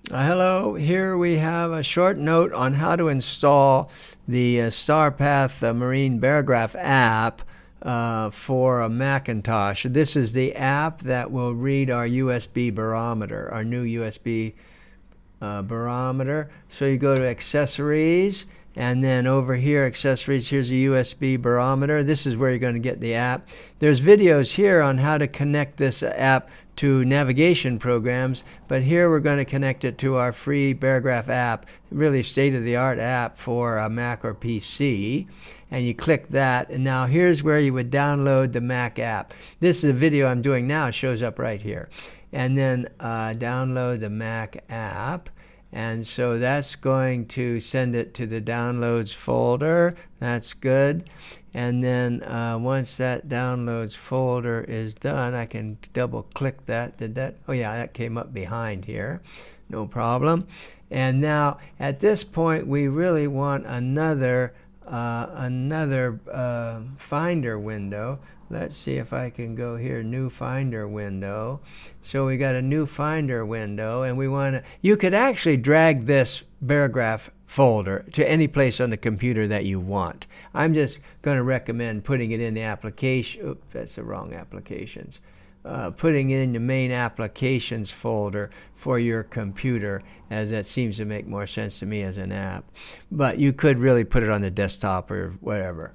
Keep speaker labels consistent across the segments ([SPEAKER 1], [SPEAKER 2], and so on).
[SPEAKER 1] Hello, here we have a short note on how to install the StarPath Marine Barograph app for a Macintosh. This is the app that will read our USB barometer, our new USB barometer. So you go to Accessories, and then over here, Accessories, here's a USB barometer. This is where you're going to get the app. There's videos here on how to connect this app to navigation programs, but here we're going to connect it to our free Barograph app, really state-of-the-art app for a Mac or PC. And you click that, and now here's where you would download the Mac app. This is a video I'm doing now, it shows up right here. And then download the Mac app. And so that's going to send it to the downloads folder. That's good. And then once that downloads folder is done, I can double click that. Did that? Oh yeah, that came up behind here. No problem. And now at this point, we really want another Finder window. Let's see if I can go here, new Finder window. So we got a new Finder window, and we want to, you could actually drag this Barograph folder to any place on the computer that you want. I'm just going to recommend putting it in the application, oops, that's the wrong applications. Putting it in the main applications folder for your computer, as that seems to make more sense to me as an app. But you could really put it on the desktop or whatever.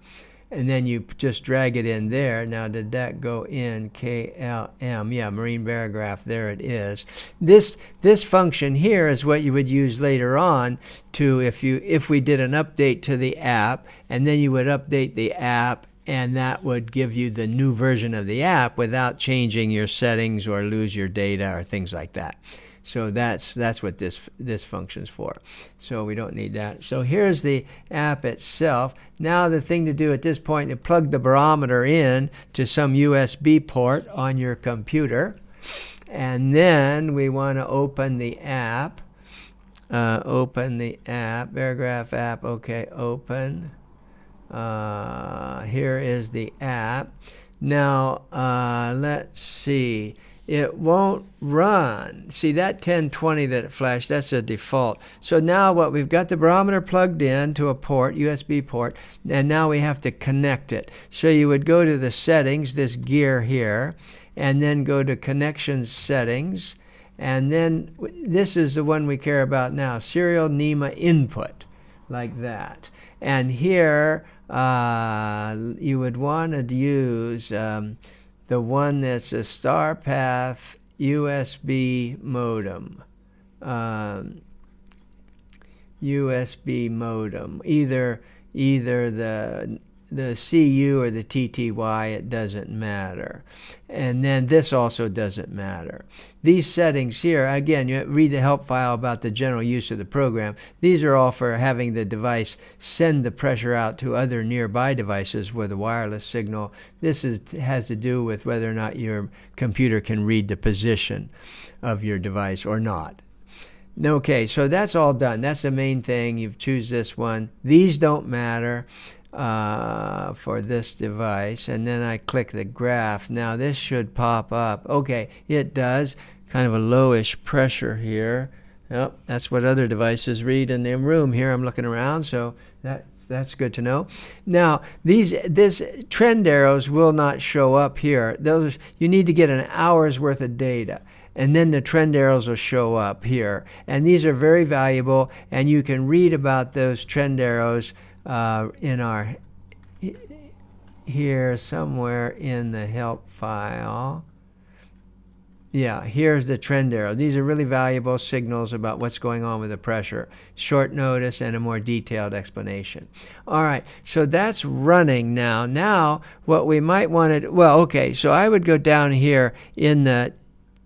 [SPEAKER 1] And then you just drag it in there. Now, did that go in? KLM, yeah, Marine Barograph, there it is. This function here is what you would use later on to, if we did an update to the app, and then you would update the app, and that would give you the new version of the app without changing your settings or lose your data or things like that. So that's what this function's for. So we don't need that. So here's the app itself. Now the thing to do at this point is plug the barometer in to some USB port on your computer. And then we want to open the app. Open the app, Barograph app, okay, open. Here is the app. Now, let's see. It won't run. See that 1020 that it flashed, that's a default. So now what we've got the barometer plugged in to a port, USB port, and now we have to connect it. So you would go to the settings, this gear here, and then go to connections settings, and then this is the one we care about now, serial NEMA input, like that. And here you would want to use the one that's a StarPath USB modem. USB modem. Either the CU or the TTY, it doesn't matter. And then this also doesn't matter. These settings here, again, you read the help file about the general use of the program. These are all for having the device send the pressure out to other nearby devices with a wireless signal. This has to do with whether or not your computer can read the position of your device or not. Okay, so that's all done. That's the main thing. You choose this one. These don't matter for this device, and then I click the graph. Now this should pop up. Okay, it does. Kind of a lowish pressure here. Yep, that's what other devices read in the room here. I'm looking around, so that's good to know. Now this trend arrows will not show up here. Those, you need to get an hour's worth of data, and then the trend arrows will show up here. And these are very valuable, and you can read about those trend arrows in our here somewhere in the help file. Yeah, here's the trend arrow. These are really valuable signals about what's going on with the pressure. Short notice and a more detailed explanation. All right, so that's running now. Now, what we might want to, well, okay, so I would go down here in the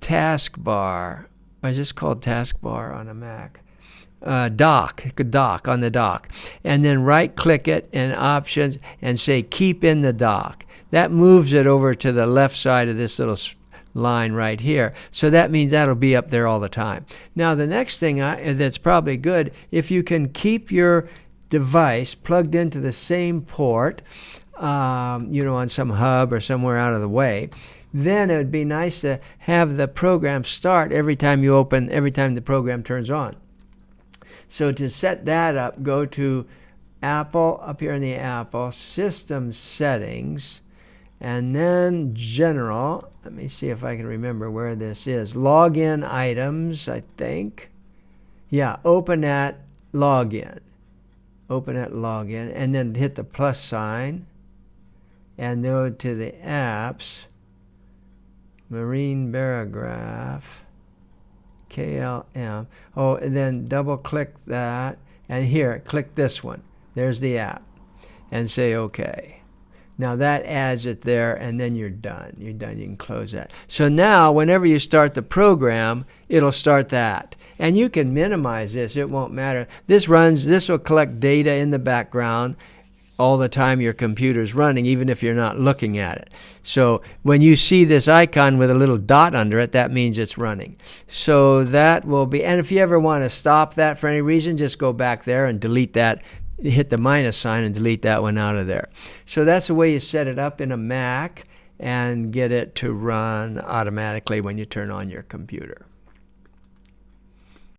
[SPEAKER 1] taskbar. Is this called taskbar on a Mac? Dock on the dock, and then right click it and options and say keep in the dock. That moves it over to the left side of this little line right here. So that means that'll be up there all the time. Now the next thing that's probably good, if you can keep your device plugged into the same port on some hub or somewhere out of the way, then it would be nice to have the program start every time the program turns on. So to set that up, go to Apple, up here in the Apple, System Settings, and then General. Let me see if I can remember where this is. Login Items, I think. Yeah, Open at Login. Open at Login, and then hit the plus sign, and go to the Apps, Marine Barograph, KLM. Oh, and then double click that, and here, click this one. There's the app, and say OK. Now that adds it there, and then you're done. You're done. You can close that. So now, whenever you start the program, it'll start that. And you can minimize this. It won't matter. This will collect data in the background all the time your computer's running, even if you're not looking at it. So when you see this icon with a little dot under it, that means it's running. So that will be, and if you ever want to stop that for any reason, just go back there and delete that. Hit the minus sign and delete that one out of there. So that's the way you set it up in a Mac and get it to run automatically when you turn on your computer.